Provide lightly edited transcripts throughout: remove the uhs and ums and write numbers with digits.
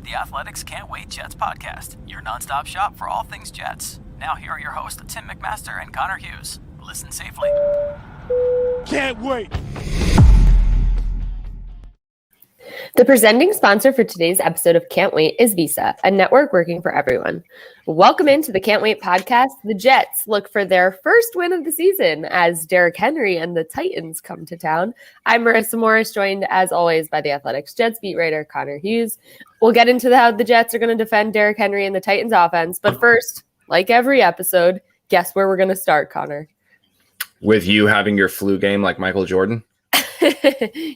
The Athletics Can't Wait Jets podcast, your nonstop shop for all things Jets. Now here are your hosts, Tim McMaster and Connor Hughes. Listen safely. Can't wait. The presenting sponsor for today's episode of Can't Wait is Visa, a network working for everyone. Welcome into the Can't Wait podcast. The Jets look for their first win of the season as Derrick Henry and the Titans come to town. I'm Marissa Morris, joined as always by the Athletics Jets beat writer Connor Hughes. We'll get into how the Jets are going to defend Derrick Henry and the Titans offense. But first, like every episode, guess where we're going to start, Connor? With you having your flu game like Michael Jordan?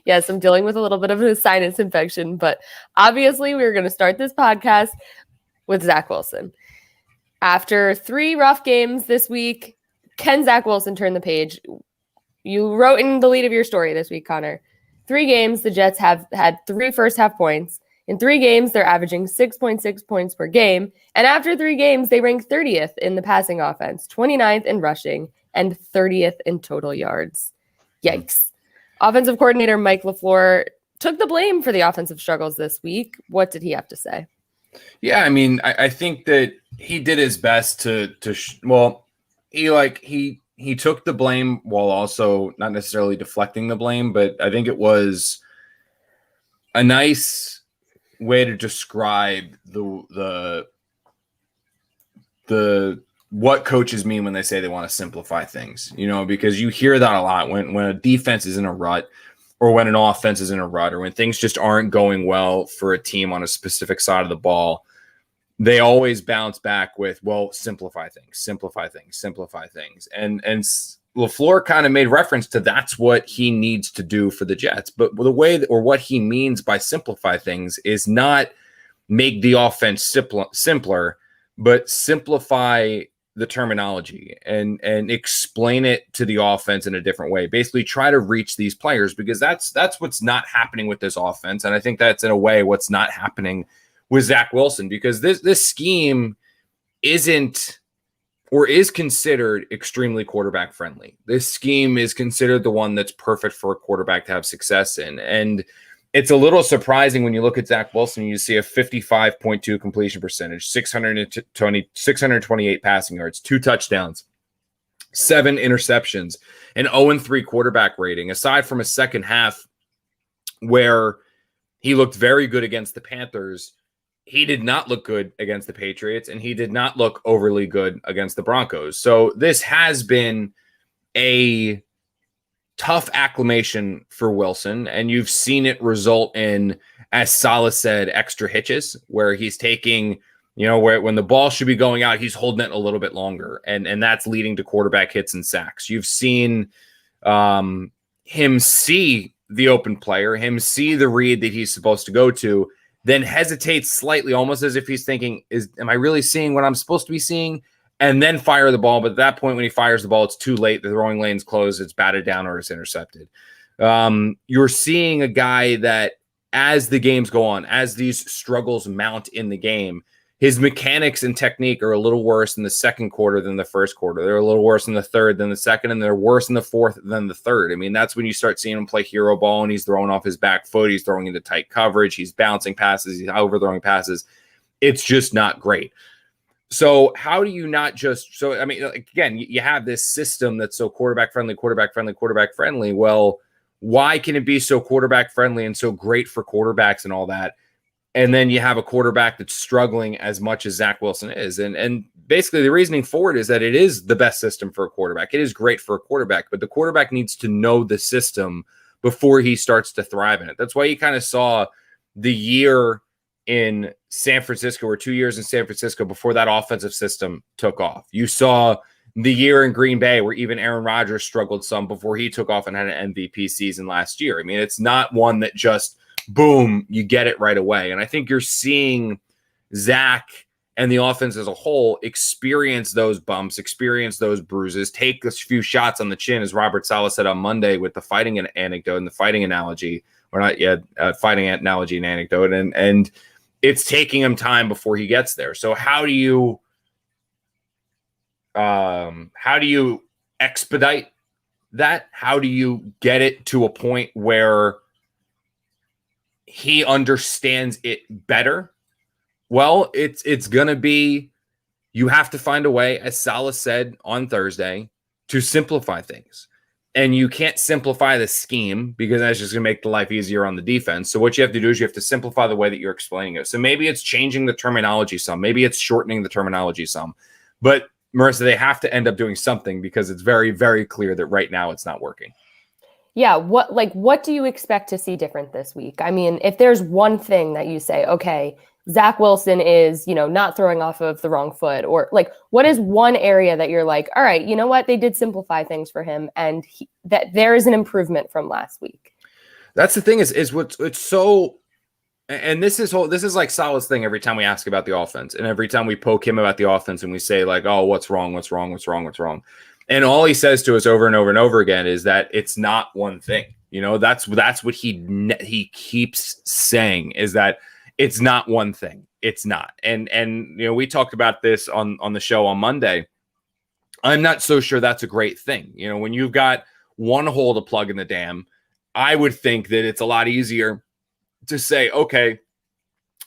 Yes, I'm dealing with a little bit of a sinus infection, but obviously we're going to start this podcast with Zach Wilson. After 3 rough games this week, can Zach Wilson turn the page? You wrote in the lead of your story this week, Connor. 3 games, the Jets have had 3 first half points. In 3 games, they're averaging 6.6 points per game. And after 3 games, they rank 30th in the passing offense, 29th in rushing, and 30th in total yards. Yikes. Offensive coordinator Mike LaFleur took the blame for the offensive struggles this week. What did he have to say? Yeah, I mean, I think that he did his best he took the blame while also not necessarily deflecting the blame, but I think it was a nice way to describe the what coaches mean when they say they want to simplify things, because you hear that a lot when a defense is in a rut or when an offense is in a rut or when things just aren't going well for a team on a specific side of the ball. They always bounce back with, simplify things. And LaFleur kind of made reference to that's what he needs to do for the Jets. But the way or what he means by simplify things is not make the offense simpler, but simplify the terminology and explain it to the offense in a different way. Basically try to reach these players, because that's what's not happening with this offense. And I think that's in a way what's not happening with Zach Wilson, because this scheme isn't or is considered extremely quarterback friendly. This scheme is considered the one that's perfect for a quarterback to have success in. And it's a little surprising when you look at Zach Wilson, you see a 55.2 completion percentage, 628 passing yards, 2 touchdowns, 7 interceptions, an 0-3 quarterback rating. Aside from a second half where he looked very good against the Panthers, he did not look good against the Patriots, and he did not look overly good against the Broncos. So this has been a tough acclimation for Wilson, and you've seen it result in, as Salah said, extra hitches, where he's taking, where when the ball should be going out, he's holding it a little bit longer, and that's leading to quarterback hits and sacks. You've seen him see the open player, him see the read that he's supposed to go to, then hesitates slightly, almost as if he's thinking, am I really seeing what I'm supposed to be seeing? And then fire the ball. But at that point, when he fires the ball, it's too late. The throwing lane's closed. It's batted down or it's intercepted. You're seeing a guy that, as the games go on, as these struggles mount in the game, his mechanics and technique are a little worse in the second quarter than the first quarter. They're a little worse in the third than the second, and they're worse in the fourth than the third. I mean, that's when you start seeing him play hero ball, and he's throwing off his back foot. He's throwing into tight coverage. He's bouncing passes. He's overthrowing passes. It's just not great. So how do you not just – so, I mean, again, you have this system that's so quarterback-friendly. Well, why can it be so quarterback-friendly and so great for quarterbacks and all that? And then you have a quarterback that's struggling as much as Zach Wilson is. And basically the reasoning for it is that it is the best system for a quarterback. It is great for a quarterback, but the quarterback needs to know the system before he starts to thrive in it. That's why you kind of saw the year in San Francisco, or 2 years in San Francisco before that offensive system took off. You saw the year in Green Bay where even Aaron Rodgers struggled some before he took off and had an MVP season last year. I mean, it's not one that just, boom, you get it right away. And I think you're seeing Zach and the offense as a whole experience those bumps, experience those bruises, take a few shots on the chin, as Robert Saleh said on Monday with the fighting anecdote and the fighting analogy, or not yet, fighting analogy and anecdote. And it's taking him time before he gets there. So how do you expedite that? How do you get it to a point where he understands it better Well, it's going to be, you have to find a way, as Salah said on Thursday, to simplify things. And you can't simplify the scheme because that's just going to make the life easier on the defense. So what you have to do is you have to simplify the way that you're explaining it. So maybe it's changing the terminology some. Maybe it's shortening the terminology some. But Marissa, they have to end up doing something because it's very, very clear that right now it's not working. Yeah. What do you expect to see different this week? I mean, if there's one thing that you say, okay, Zach Wilson is, not throwing off of the wrong foot, or like, what is one area that you're like, all right, you know what? They did simplify things for him and that there is an improvement from last week. That's the thing is it's so, and this is like Salah's thing every time we ask about the offense and every time we poke him about the offense and we say like, oh, what's wrong? And all he says to us over and over and over again is that it's not one thing. That's what he keeps saying is that it's not one thing. It's not. And we talked about this on the show on Monday. I'm not so sure that's a great thing. When you've got one hole to plug in the dam, I would think that it's a lot easier to say, okay,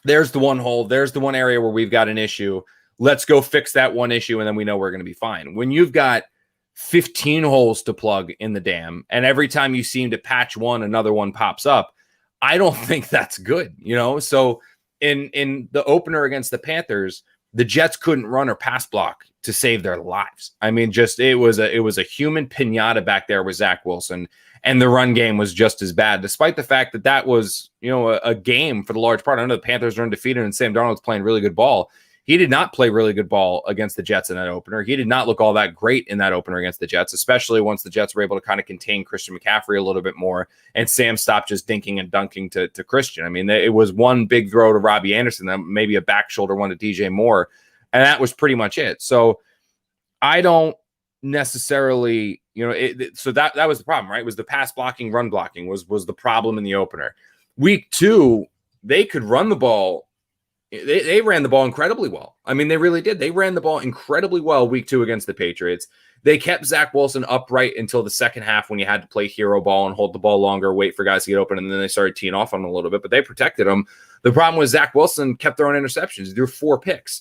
there's the one hole. There's the one area where we've got an issue. Let's go fix that one issue. And then we know we're going to be fine. When you've got 15 holes to plug in the dam, and every time you seem to patch one, another one pops up, I don't think that's good, So in the opener against the Panthers, the Jets couldn't run or pass block to save their lives. I mean, it was a human pinata back there with Zach Wilson, and the run game was just as bad, despite the fact that was, a game for the large part. I know the Panthers are undefeated and Sam Darnold's playing really good ball. He did not play really good ball against the Jets in that opener. He did not look all that great in that opener against the Jets, especially once the Jets were able to kind of contain Christian McCaffrey a little bit more and Sam stopped just dinking and dunking to Christian. I mean, it was one big throw to Robbie Anderson, then maybe a back shoulder one to DJ Moore, and that was pretty much it. So I don't necessarily, so that was the problem, right? Was the pass blocking, run blocking was the problem in the opener. Week 2, they could run the ball. They ran the ball incredibly well. I mean, they really did. They ran the ball incredibly well week 2 against the Patriots. They kept Zach Wilson upright until the second half when you had to play hero ball and hold the ball longer, wait for guys to get open, and then they started teeing off on him a little bit, but they protected him. The problem was Zach Wilson kept throwing interceptions. He threw 4 picks.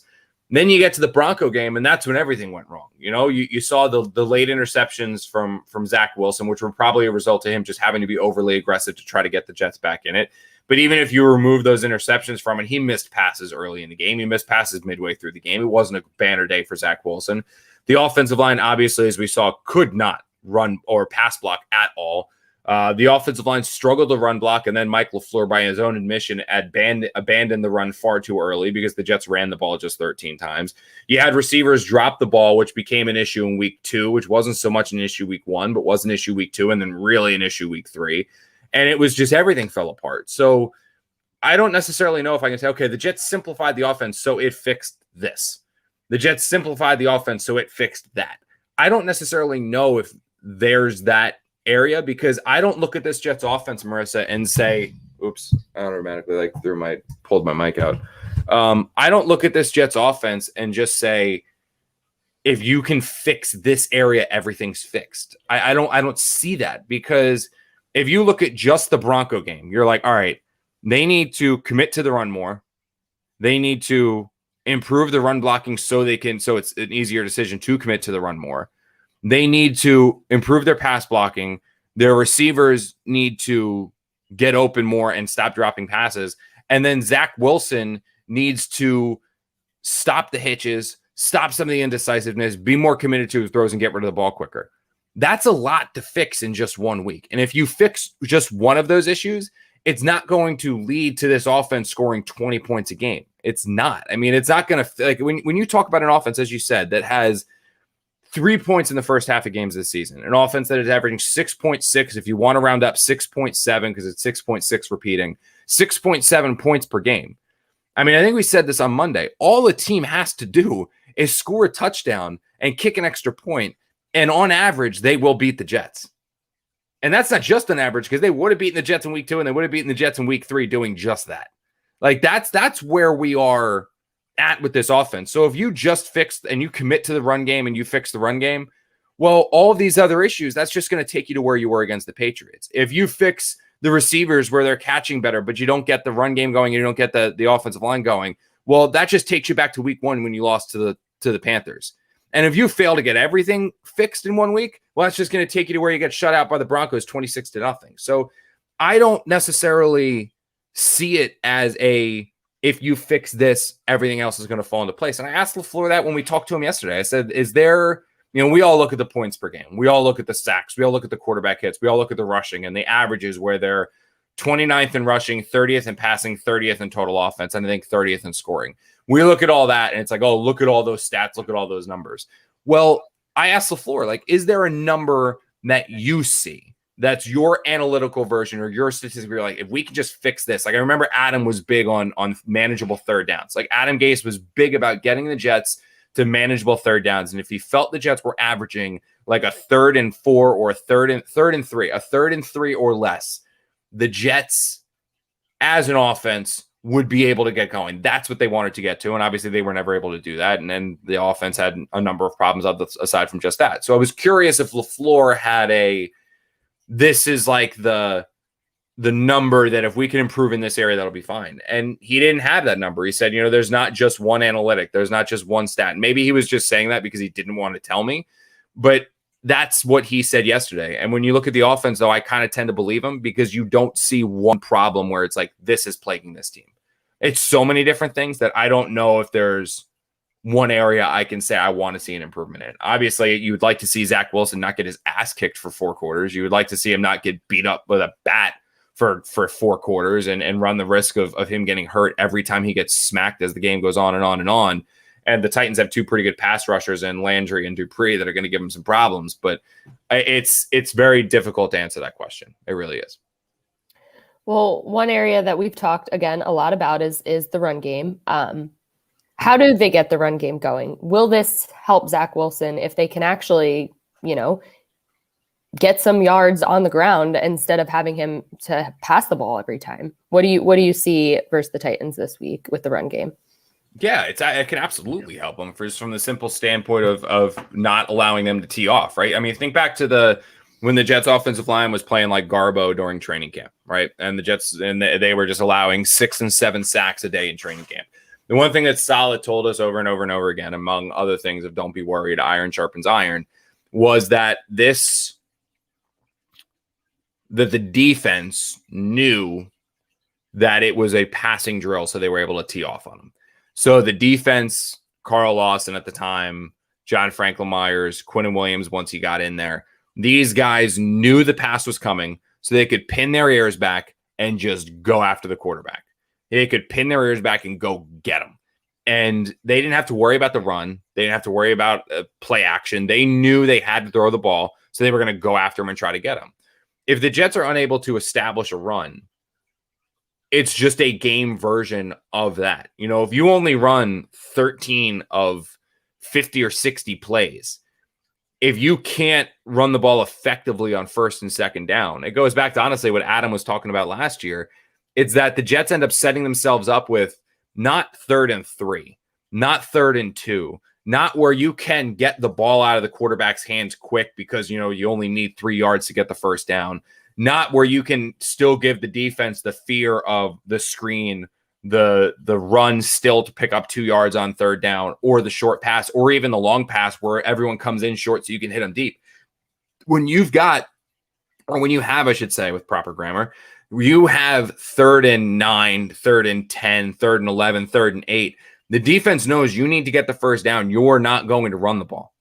Then you get to the Bronco game, and that's when everything went wrong. You saw the late interceptions from Zach Wilson, which were probably a result of him just having to be overly aggressive to try to get the Jets back in it. But even if you remove those interceptions from it, he missed passes early in the game. He missed passes midway through the game. It wasn't a banner day for Zach Wilson. The offensive line, obviously, as we saw, could not run or pass block at all. The offensive line struggled to run block, and then Mike LaFleur, by his own admission, abandoned the run far too early because the Jets ran the ball just 13 times. You had receivers drop the ball, which became an issue in week 2, which wasn't so much an issue week 1, but was an issue week 2, and then really an issue week 3. And it was just everything fell apart. So I don't necessarily know if I can say, okay, the Jets simplified the offense, so it fixed this. The Jets simplified the offense, so it fixed that. I don't necessarily know if there's that area because I don't look at this Jets offense, Marissa, and say, oops, I automatically pulled my mic out. I don't look at this Jets offense and just say, if you can fix this area, everything's fixed. I don't see that because if you look at just the Bronco game, you're like, all right, they need to commit to the run more. They need to improve the run blocking so it's an easier decision to commit to the run more. They need to improve their pass blocking. Their receivers need to get open more and stop dropping passes. And then Zach Wilson needs to stop the hitches, stop some of the indecisiveness, be more committed to his throws, and get rid of the ball quicker. That's a lot to fix in just 1 week. And if you fix just one of those issues, it's not going to lead to this offense scoring 20 points a game. It's not. I mean, it's not going to, like, when you talk about an offense, as you said, that has 3 points in the first half of games this season, an offense that is averaging 6.6, if you want to round up 6.7, because it's 6.6 repeating, 6.7 points per game. I mean, I think we said this on Monday. All the team has to do is score a touchdown and kick an extra point. And on average, they will beat the Jets. And that's not just an average, because they would have beaten the Jets in week 2 and they would have beaten the Jets in week 3 doing just that. Like that's where we are at with this offense. So if you just fix and you commit to the run game and you fix the run game, well, all of these other issues, that's just going to take you to where you were against the Patriots. If you fix the receivers where they're catching better, but you don't get the run game going, you don't get the offensive line going, Well, that just takes you back to week 1 when you lost to the Panthers. And if you fail to get everything fixed in 1 week, well, that's just going to take you to where you get shut out by the Broncos 26-0. So I don't necessarily see it as if you fix this, everything else is going to fall into place. And I asked LaFleur that when we talked to him yesterday. I said, is there, we all look at the points per game. We all look at the sacks. We all look at the quarterback hits. We all look at the rushing and the averages where they're 29th in rushing, 30th in passing, 30th in total offense, and I think 30th in scoring. We look at all that, and it's like, oh, look at all those stats, look at all those numbers. Well, I asked LaFleur, like, is there a number that you see that's your analytical version or your statistic where you're like, if we can just fix this? Like, I remember Adam was big on manageable third downs. Like, Adam Gase was big about getting the Jets to manageable third downs, and if he felt the Jets were averaging like a 3rd and 4 or a 3rd and 3, a 3rd and 3 or less, the Jets as an offense would be able to get going. That's what they wanted to get to. And obviously they were never able to do that. And then the offense had a number of problems aside from just that. So I was curious if LaFleur had this is like the number that if we can improve in this area, that'll be fine. And he didn't have that number. He said, there's not just one analytic. There's not just one stat. Maybe he was just saying that because he didn't want to tell me, but that's what he said yesterday. And when you look at the offense, though, I kind of tend to believe him because you don't see one problem where it's like, this is plaguing this team. It's so many different things that I don't know if there's one area I can say I want to see an improvement in. Obviously, you would like to see Zach Wilson not get his ass kicked for 4 quarters. You would like to see him not get beat up with a bat for 4 quarters and run the risk of him getting hurt every time he gets smacked as the game goes on and on and on. And the Titans have 2 pretty good pass rushers in Landry and Dupree that are going to give them some problems. But it's very difficult to answer that question. It really is. Well, one area that we've talked, again, a lot about is the run game. How do they get the run game going? Will this help Zach Wilson if they can actually, get some yards on the ground instead of having him to pass the ball every time? What do you see versus the Titans this week with the run game? Yeah, it can absolutely help them from the simple standpoint of not allowing them to tee off, right? I mean, think back to when the Jets offensive line was playing like Garbo during training camp, right? And the Jets, they were just allowing 6 and 7 sacks a day in training camp. The one thing that Saleh told us over and over and over again, among other things of don't be worried, iron sharpens iron, was that the defense knew that it was a passing drill, so they were able to tee off on them. So the defense, Carl Lawson at the time, John Franklin Myers, Quinnen Williams once he got in there, these guys knew the pass was coming so they could pin their ears back and just go after the quarterback. They could pin their ears back and go get them. And they didn't have to worry about the run. They didn't have to worry about play action. They knew they had to throw the ball, so they were going to go after him and try to get him. If the Jets are unable to establish a run, it's just a game version of that. If you only run 13 of 50 or 60 plays, if you can't run the ball effectively on 1st and 2nd down, it goes back to honestly what Adam was talking about last year. It's that the Jets end up setting themselves up with not 3rd and 3, not 3rd and 2, not where you can get the ball out of the quarterback's hands quick because, you only need 3 yards to get the 1st down. Not where you can still give the defense the fear of the screen, the run still to pick up 2 yards on 3rd down, or the short pass, or even the long pass where everyone comes in short so you can hit them deep. When you have, I should say, with proper grammar, you have 3rd and 9, 3rd and 10, 3rd and 11, 3rd and 8. The defense knows you need to get the 1st down. You're not going to run the ball.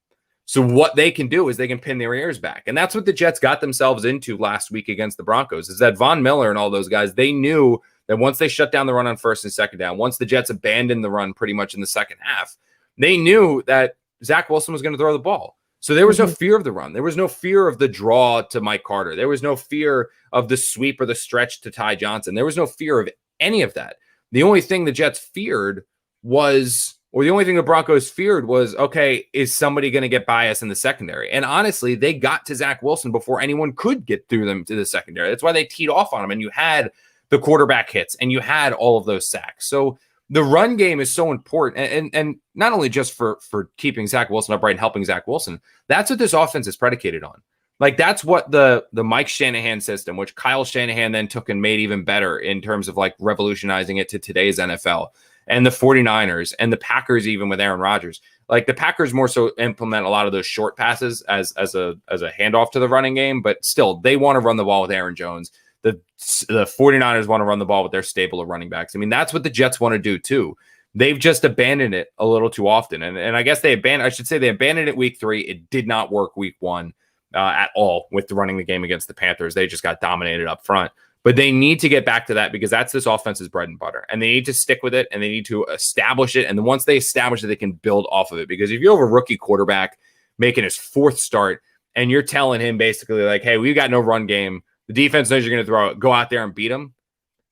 So what they can do is they can pin their ears back. And that's what the Jets got themselves into last week against the Broncos, is that Von Miller and all those guys, they knew that once they shut down the run on 1st and 2nd down, once the Jets abandoned the run pretty much in the second half, they knew that Zach Wilson was going to throw the ball. So there was no fear of the run. There was no fear of the draw to Mike Carter. There was no fear of the sweep or the stretch to Ty Johnson. There was no fear of any of that. The only thing the Jets feared the only thing the Broncos feared was, okay, is somebody going to get by us in the secondary? And honestly, they got to Zach Wilson before anyone could get through them to the secondary. That's why they teed off on him, and you had the quarterback hits, and you had all of those sacks. So the run game is so important, and not only just for keeping Zach Wilson upright and helping Zach Wilson. That's what this offense is predicated on. Like, that's what the Mike Shanahan system, which Kyle Shanahan then took and made even better in terms of like revolutionizing it to today's NFL. and the 49ers and the Packers, even with Aaron Rodgers. Like the Packers more so implement a lot of those short passes as a handoff to the running game, but still they want to run the ball with Aaron Jones. The 49ers want to run the ball with their stable of running backs. I mean, that's what the Jets want to do too. They've just abandoned it a little too often. And I guess they abandoned it week 3. It did not work week 1 at all with the running the game against the Panthers. They just got dominated up front. But they need to get back to that because that's this offense's bread and butter. And they need to stick with it and they need to establish it. And then once they establish it, they can build off of it. Because if you have a rookie quarterback making his 4th start and you're telling him basically like, hey, we've got no run game. The defense knows you're going to throw it. Go out there and beat him.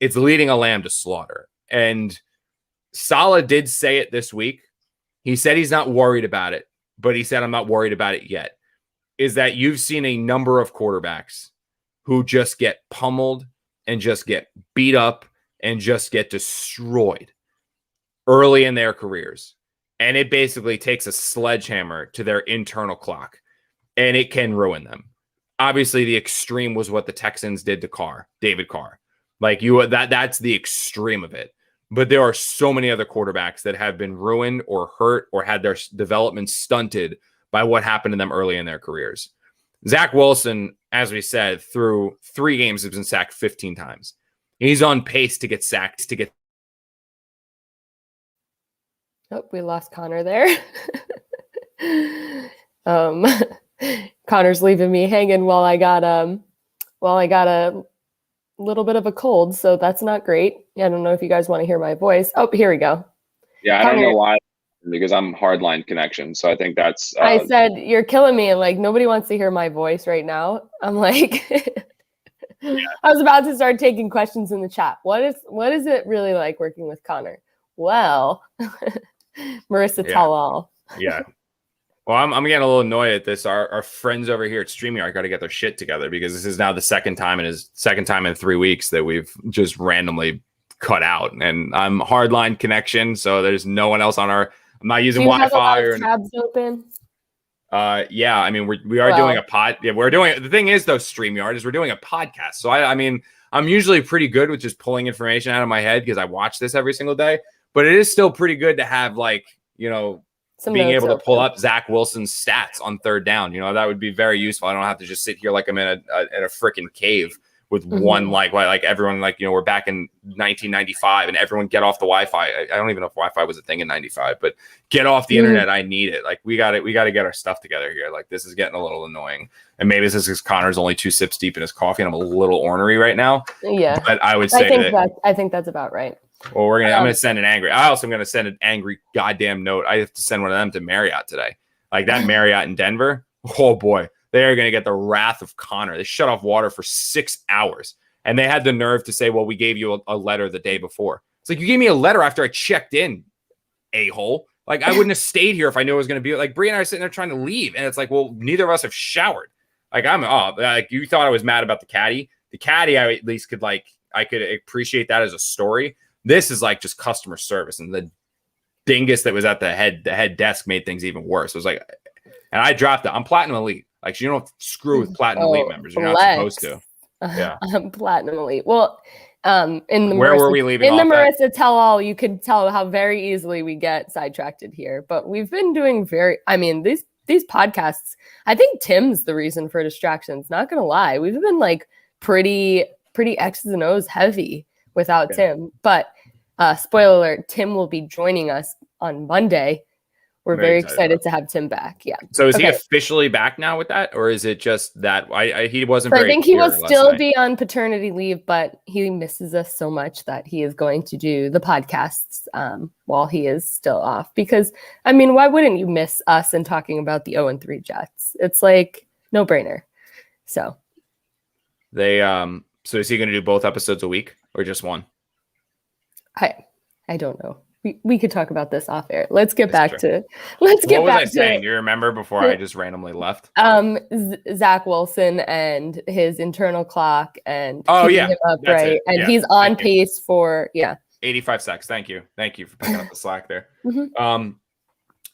It's leading a lamb to slaughter. And Saleh did say it this week. He said he's not worried about it, but he said, I'm not worried about it yet. Is that you've seen a number of quarterbacks who just get pummeled and just get beat up and just get destroyed early in their careers. And it basically takes a sledgehammer to their internal clock and it can ruin them. Obviously, the extreme was what the Texans did to David Carr. Like that's the extreme of it. But there are so many other quarterbacks that have been ruined or hurt or had their development stunted by what happened to them early in their careers. Zach Wilson, as we said, through 3 games has been sacked 15 times. He's on pace to get sacked Oh, we lost Connor there. Connor's leaving me hanging while I got a little bit of a cold, so that's not great. I don't know if you guys want to hear my voice. Oh, here we go. Yeah, I don't know why, because I'm hardline connection. So I think that's. I said you're killing me. Like nobody wants to hear my voice right now. I'm like, I was about to start taking questions in the chat. What is it really like working with Connor? Well, Marissa, tell all. Yeah. Well, I'm getting a little annoyed at this. Our friends over here at StreamYard got to get their shit together because this is now the second time in 3 weeks that we've just randomly cut out. And I'm hardline connection, so there's no one else on our. I'm not using Wi-Fi or tabs open. Yeah, I mean we are doing a pod. Yeah, we're doing. The thing is though, StreamYard is we're doing a podcast. So I mean I'm usually pretty good with just pulling information out of my head because I watch this every single day. But it is still pretty good to have being able to pull up Zach Wilson's stats on 3rd down. That would be very useful. I don't have to just sit here like I'm in a freaking cave with one like everyone we're back in 1995 and everyone get off the Wi-Fi. I don't even know if Wi-Fi was a thing in 95, but get off the internet. I need it. Like we got to get our stuff together here. Like this is getting a little annoying. And maybe this is because Connor's only 2 sips deep in his coffee and I'm a little ornery right now. Yeah. But I would say I think that's about right. Well, I'm going to send an angry. I also am going to send an angry goddamn note. I have to send one of them to Marriott today. Like that Marriott in Denver. Oh boy, they are going to get the wrath of Connor. They shut off water for 6 hours, and they had the nerve to say, "Well, we gave you a letter the day before." It's like you gave me a letter after I checked in, a-hole. Like I wouldn't have stayed here if I knew it was going to be like Bree and I are sitting there trying to leave, and it's like, well, neither of us have showered. Like like you thought I was mad about the caddy. The caddy, I at least could I could appreciate that as a story. This is like just customer service, and the dingus that was at the head desk made things even worse. It was like, and I dropped it. I'm platinum elite. Like you don't screw with platinum elite members. You're not supposed to. Yeah, I'm platinum elite. Well, were we leaving? In the Marissa tell all, you could tell how very easily we get sidetracked here. But we've been doing these podcasts. I think Tim's the reason for distractions. Not gonna lie, we've been like pretty X's and O's heavy without Tim. But spoiler alert, Tim will be joining us on Monday. We're very excited to have Tim back. Yeah. So is he officially back now with that? Or is it just that he wasn't very I think he will still be on paternity leave, but he misses us so much that he is going to do the podcasts while he is still off. Because, I mean, why wouldn't you miss us and talking about the 0-3 Jets? It's like no brainer. So so is he going to do both episodes a week or just one? I don't know. We could talk about this off air. Let's get back to. What was I saying? Do you remember before I just randomly left? Zach Wilson and his internal clock and him upright, and he's on pace for 85 sacks. Thank you for picking up the slack there.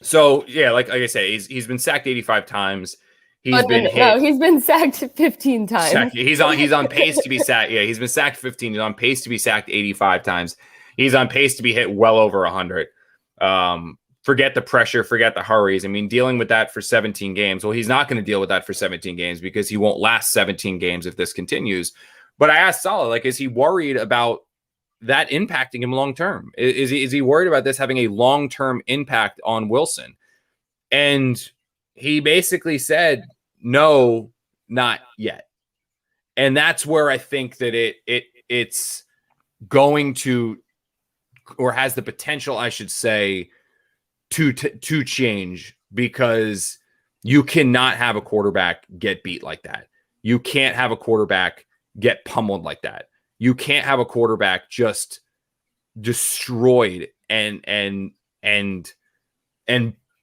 So yeah, like I say, he's been sacked 85 times. He's been sacked 15 times. He's on pace to be sacked. Yeah, he's been sacked 15. He's on pace to be sacked 85 times. He's on pace to be hit well over 100. Forget the pressure, forget the hurries. I mean, dealing with that for 17 games. Well, he's not going to deal with that for 17 games because he won't last 17 games if this continues. But I asked Salah, like, is he worried about that impacting him long term? Is he worried about this having a long-term impact on Wilson? And he basically said, no, not yet. And that's where I think that it's going to, or has the potential, I should say, to change, because you cannot have a quarterback get beat like that. You can't have a quarterback get pummeled like that. You can't have a quarterback just destroyed and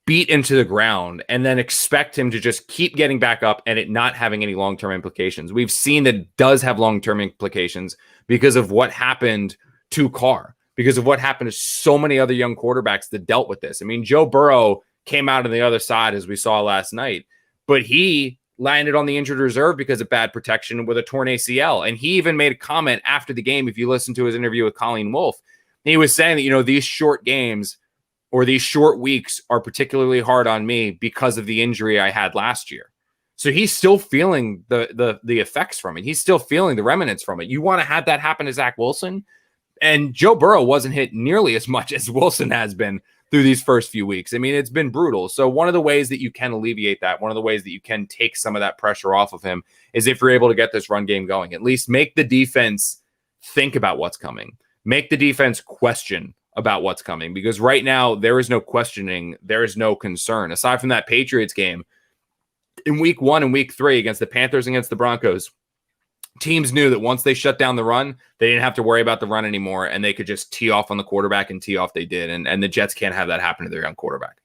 beat into the ground and then expect him to just keep getting back up and it not having any long-term implications. We've seen that it does have long-term implications because of what happened to Carr, because of what happened to so many other young quarterbacks that dealt with this. I mean, Joe Burrow came out on the other side, as we saw last night, but he landed on the injured reserve because of bad protection with a torn ACL. And he even made a comment after the game. If you listen to his interview with Colleen Wolfe, he was saying that, these short games or these short weeks are particularly hard on me because of the injury I had last year. So he's still feeling the effects from it. He's still feeling the remnants from it. You want to have that happen to Zach Wilson? And Joe Burrow wasn't hit nearly as much as Wilson has been through these first few weeks. I mean, it's been brutal. So one of the ways that you can alleviate that, one of the ways that you can take some of that pressure off of him is if you're able to get this run game going. At least make the defense think about what's coming. Make the defense question about what's coming, because right now there is no questioning. There is no concern. Aside from that Patriots game in week 1 and week 3 against the Panthers, against the Broncos, teams knew that once they shut down the run, they didn't have to worry about the run anymore, and they could just tee off on the quarterback, and tee off they did. And the Jets can't have that happen to their young quarterback.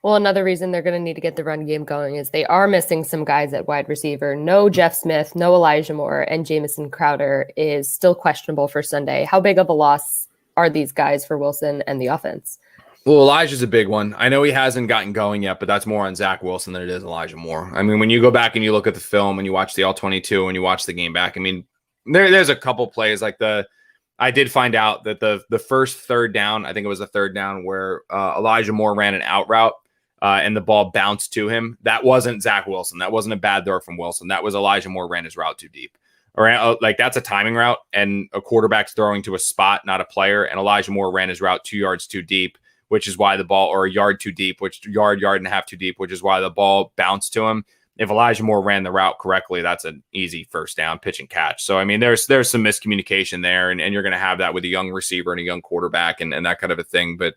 Well, another reason they're going to need to get the run game going is they are missing some guys at wide receiver. No Jeff Smith, no Elijah Moore, and Jamison Crowder is still questionable for Sunday. How big of a loss are these guys for Wilson and the offense? Well, Elijah's a big one. I know he hasn't gotten going yet, but that's more on Zach Wilson than it is Elijah Moore. I mean, when you go back and you look at the film and you watch the All-22 and you watch the game back, I mean, there's a couple plays like I did find out that the first third down, I think it was a third down where Elijah Moore ran an out route and the ball bounced to him. That wasn't Zach Wilson. That wasn't a bad throw from Wilson. That was Elijah Moore ran his route too deep. Or like that's a timing route, and a quarterback's throwing to a spot, not a player. And Elijah Moore ran his route 2 yards too deep, which is why the ball, or a yard too deep, yard and a half too deep, which is why the ball bounced to him. If Elijah Moore ran the route correctly, that's an easy first down pitch and catch. So, I mean, there's some miscommunication there, and you're going to have that with a young receiver and a young quarterback and that kind of a thing. But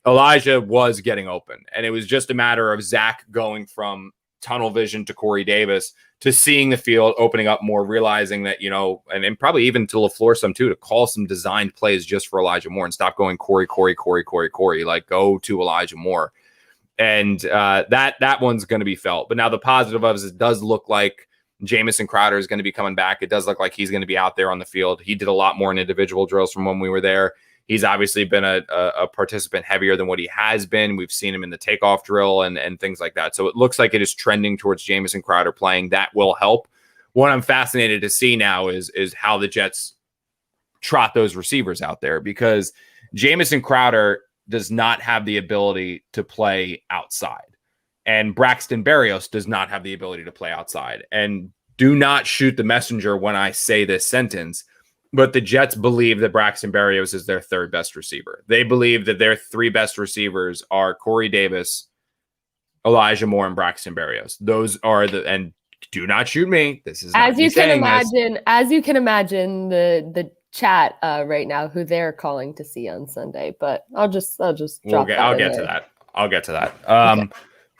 Elijah was getting open, and it was just a matter of Zach going from tunnel vision to Corey Davis to seeing the field, opening up more, realizing that, and probably even to LaFleur some too, to call some designed plays just for Elijah Moore and stop going Corey, like go to Elijah Moore. And that one's going to be felt. But now the positive of it does look like Jamison Crowder is going to be coming back. It does look like he's going to be out there on the field. He did a lot more in individual drills from when we were there. He's obviously been a participant heavier than what he has been. We've seen him in the takeoff drill and things like that. So it looks like it is trending towards Jamison Crowder playing. That will help. What I'm fascinated to see now is how the Jets trot those receivers out there, because Jamison Crowder does not have the ability to play outside, and Braxton Berrios does not have the ability to play outside. And do not shoot the messenger when I say this sentence, but the Jets believe that Braxton Berrios is their third best receiver. They believe that their 3 best receivers are Corey Davis, Elijah Moore, and Braxton Berrios. Those are and do not shoot me. This is as you can imagine the chat right now who they're calling to see on Sunday. But I'll just drop I'll get to that. Okay.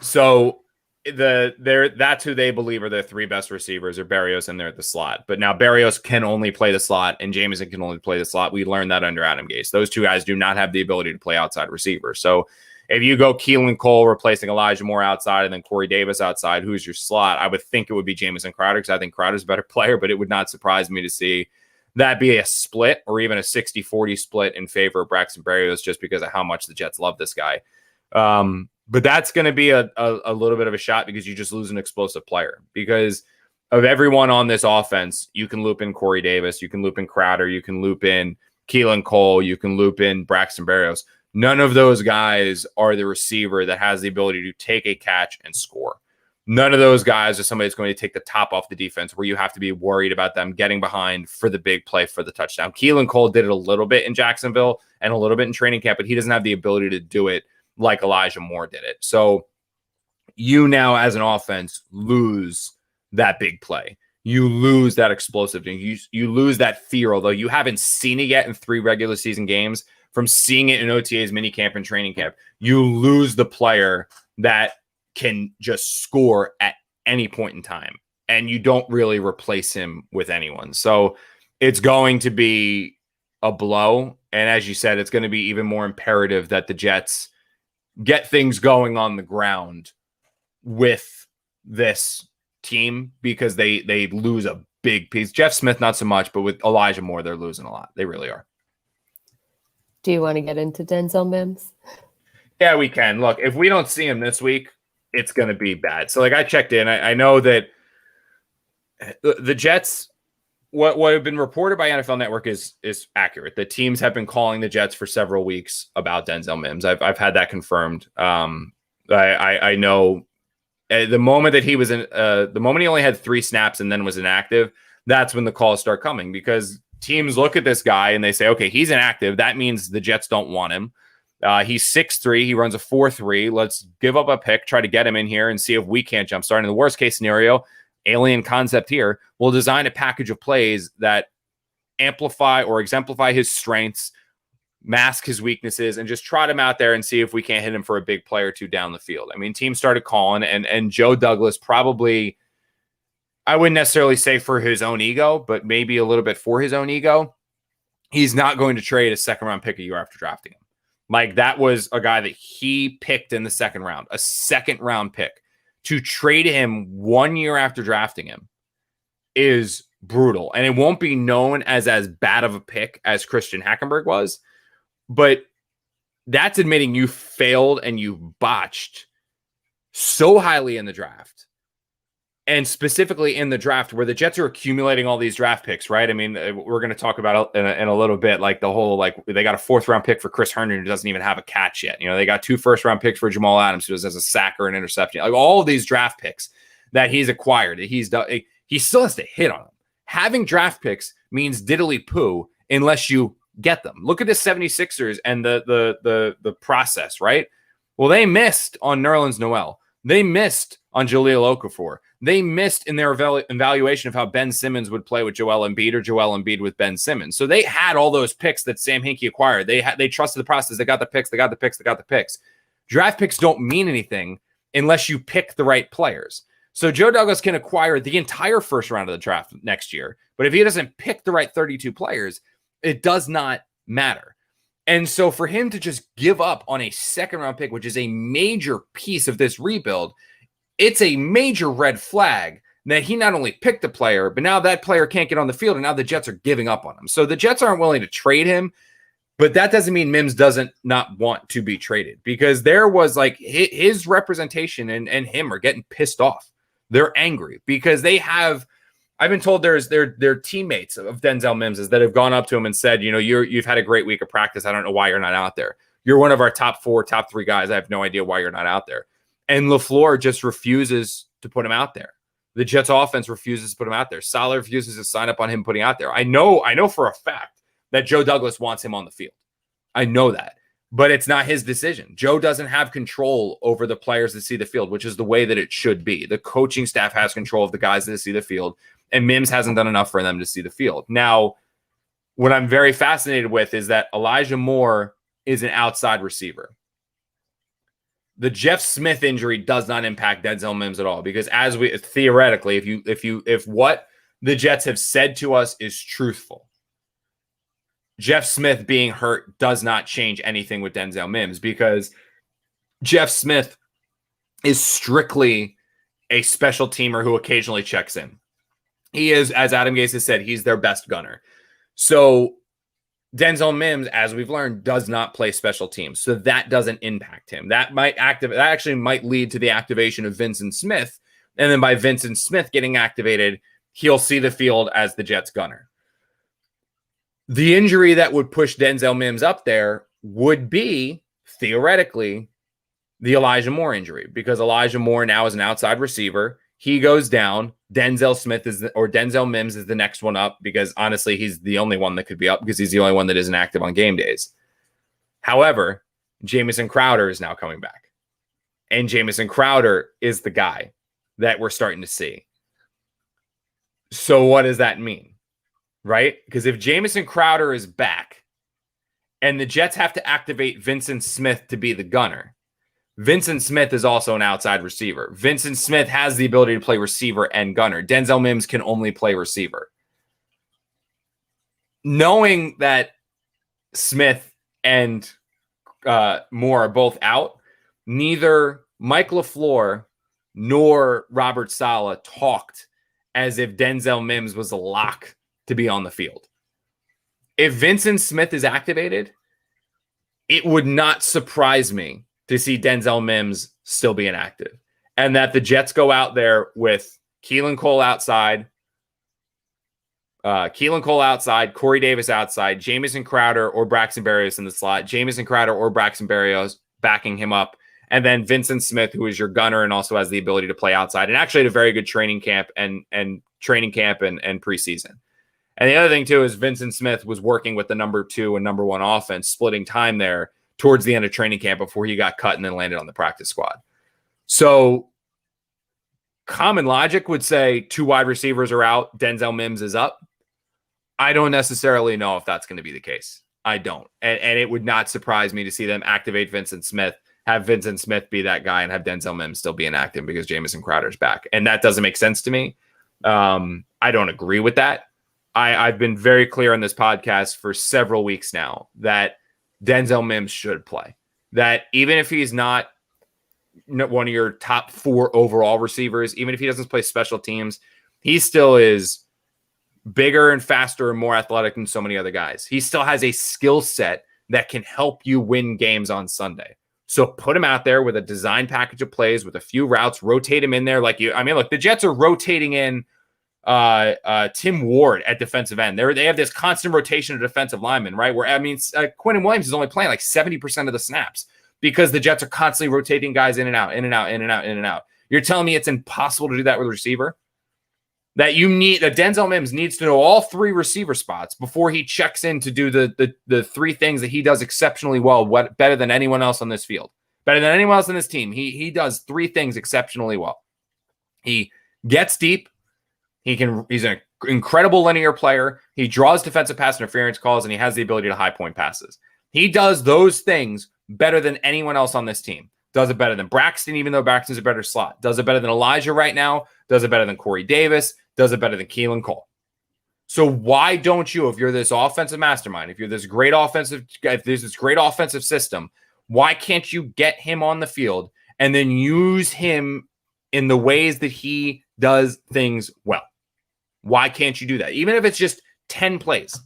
So that's who they believe are their 3 best receivers are Berrios, and they're at the slot. But now Berrios can only play the slot and Jamison can only play the slot. We learned that under Adam Gase. Those 2 guys do not have the ability to play outside receiver. So if you go Keelan Cole replacing Elijah Moore outside and then Corey Davis outside, who's your slot? I would think it would be Jamison Crowder, because I think Crowder's a better player, but it would not surprise me to see that be a split or even a 60-40 split in favor of Braxton Berrios, just because of how much the Jets love this guy. But that's going to be a little bit of a shot, because you just lose an explosive player. Because of everyone on this offense, you can loop in Corey Davis, you can loop in Crowder, you can loop in Keelan Cole, you can loop in Braxton Berrios. None of those guys are the receiver that has the ability to take a catch and score. None of those guys are somebody that's going to take the top off the defense where you have to be worried about them getting behind for the big play for the touchdown. Keelan Cole did it a little bit in Jacksonville and a little bit in training camp, but he doesn't have the ability to do it like Elijah Moore did it. So you now as an offense lose that big play. You lose that explosiveness. You lose that fear, although you haven't seen it yet in 3 regular season games. From seeing it in OTAs, minicamp, and training camp, you lose the player that can just score at any point in time, and you don't really replace him with anyone. So it's going to be a blow, and as you said, it's going to be even more imperative that the Jets get things going on the ground with this team, because they lose a big piece. Jeff Smith, not so much, but with Elijah Moore, they're losing a lot. They really are. Do you want to get into Denzel Mims? Yeah, we can. Look, if we don't see him this week, it's going to be bad. So, like, I checked in. I know that the Jets, what have been reported by NFL Network is accurate. The teams have been calling the Jets for several weeks about Denzel Mims. I've had that confirmed. I know the moment that he was in, the moment he only had 3 snaps and then was inactive, that's when the calls start coming, because teams look at this guy and they say, okay, he's inactive. That means the Jets don't want him. He's 6'3". He runs a 4.3. Let's give up a pick, try to get him in here and see if we can't jumpstart. In the worst case scenario, alien concept here, we'll design a package of plays that amplify or exemplify his strengths, mask his weaknesses, and just trot him out there and see if we can't hit him for a big play or 2 down the field. I mean, teams started calling, and Joe Douglas probably, I wouldn't necessarily say for his own ego, but maybe a little bit for his own ego, he's not going to trade a second-round pick a year after drafting him. Like, that was a guy that he picked in the second round, a second-round pick. To trade him 1 year after drafting him is brutal. And it won't be known as bad of a pick as Christian Hackenberg was, but that's admitting you failed and you botched so highly in the draft. And specifically in the draft where the Jets are accumulating all these draft picks, right? I mean, we're going to talk about it in a little bit, like the whole, like, they got a 4th-round pick for Chris Herndon who doesn't even have a catch yet. You know, they got 2 first-round picks for Jamal Adams who has a sack or an interception. Like, all of these draft picks that he's acquired, that he's done, he still has to hit on them. Having draft picks means diddly poo unless you get them. Look at the 76ers and the process, right? Well, they missed on Nerlens Noel. They missed on Julio Okafor. They missed in their evaluation of how Ben Simmons would play with Joel Embiid or Joel Embiid with Ben Simmons. So they had all those picks that Sam Hinkie acquired. They trusted the process. They got the picks. Draft picks don't mean anything unless you pick the right players. So Joe Douglas can acquire the entire first round of the draft next year, but if he doesn't pick the right 32 players, it does not matter. And so for him to just give up on a second-round pick, which is a major piece of this rebuild, it's a major red flag that he not only picked a player, but now that player can't get on the field, and now the Jets are giving up on him. So the Jets aren't willing to trade him, but that doesn't mean Mims doesn't not want to be traded, because there was, like, his representation and him are getting pissed off. They're angry because they have, I've been told their teammates of Denzel Mims that have gone up to him and said, you know, you've had a great week of practice. I don't know why you're not out there. You're one of our top 4, top 3 guys. I have no idea why you're not out there. And LaFleur just refuses to put him out there. The Jets offense refuses to put him out there. Saleh refuses to sign up on him putting out there. I know for a fact that Joe Douglas wants him on the field. I know that. But it's not his decision. Joe doesn't have control over the players that see the field, which is the way that it should be. The coaching staff has control of the guys that see the field, and Mims hasn't done enough for them to see the field. Now, what I'm very fascinated with is that Elijah Moore is an outside receiver. The Jeff Smith injury does not impact Denzel Mims at all, because as we theoretically, if what the Jets have said to us is truthful, Jeff Smith being hurt does not change anything with Denzel Mims, because Jeff Smith is strictly a special teamer who occasionally checks in. He is, as Adam Gase has said, he's their best gunner. So Denzel Mims, as we've learned, does not play special teams. So that doesn't impact him. That actually might lead to the activation of Vincent Smith. And then by Vincent Smith getting activated, he'll see the field as the Jets gunner. The injury that would push Denzel Mims up there would be, theoretically, the Elijah Moore injury, because Elijah Moore now is an outside receiver. He goes down. Denzel Mims is the next one up, because honestly, he's the only one that could be up because he's the only one that isn't active on game days. However, Jamison Crowder is now coming back. And Jamison Crowder is the guy that we're starting to see. So what does that mean? Right? Because if Jamison Crowder is back and the Jets have to activate Vincent Smith to be the gunner, Vincent Smith is also an outside receiver. Vincent Smith has the ability to play receiver and gunner. Denzel Mims can only play receiver. Knowing that Smith and Moore are both out, neither Mike LaFleur nor Robert Saleh talked as if Denzel Mims was a lock to be on the field. If Vincent Smith is activated, it would not surprise me to see Denzel Mims still be inactive, and that the Jets go out there with Keelan Cole outside, Corey Davis outside, Jamison Crowder or Braxton Berrios in the slot, Jamison Crowder or Braxton Berrios backing him up, and then Vincent Smith, who is your gunner and also has the ability to play outside, and actually had a very good training camp and preseason. And the other thing too is Vincent Smith was working with the number 2 and number 1 offense, splitting time there towards the end of training camp before he got cut and then landed on the practice squad. So common logic would say 2 wide receivers are out, Denzel Mims is up. I don't necessarily know if that's going to be the case. I don't. And it would not surprise me to see them activate Vincent Smith, have Vincent Smith be that guy, and have Denzel Mims still be inactive because Jamison Crowder's back. And that doesn't make sense to me. I don't agree with that. I've been very clear on this podcast for several weeks now that Denzel Mims should play. That even if he's not one of your top 4 overall receivers, even if he doesn't play special teams, he still is bigger and faster and more athletic than so many other guys. He still has a skill set that can help you win games on Sunday. So put him out there with a design package of plays, with a few routes, rotate him in there. Look, the Jets are rotating in Tim Ward at defensive end. They have this constant rotation of defensive linemen, right? Where Quentin Williams is only playing like 70% of the snaps because the Jets are constantly rotating guys in and out. You're telling me it's impossible to do that with a receiver? That Denzel Mims needs to know all 3 receiver spots before he checks in to do the 3 things that he does exceptionally well, better than anyone else on this field, better than anyone else on this team. He does 3 things exceptionally well. He gets deep. He's an incredible linear player. He draws defensive pass interference calls, and he has the ability to high point passes. He does those things better than anyone else on this team. Does it better than Braxton, even though Braxton's a better slot. Does it better than Elijah right now. Does it better than Corey Davis. Does it better than Keelan Cole. So why don't you, if you're this offensive mastermind, if there's this great offensive system, why can't you get him on the field and then use him in the ways that he does things well? Why can't you do that? Even if it's just 10 plays,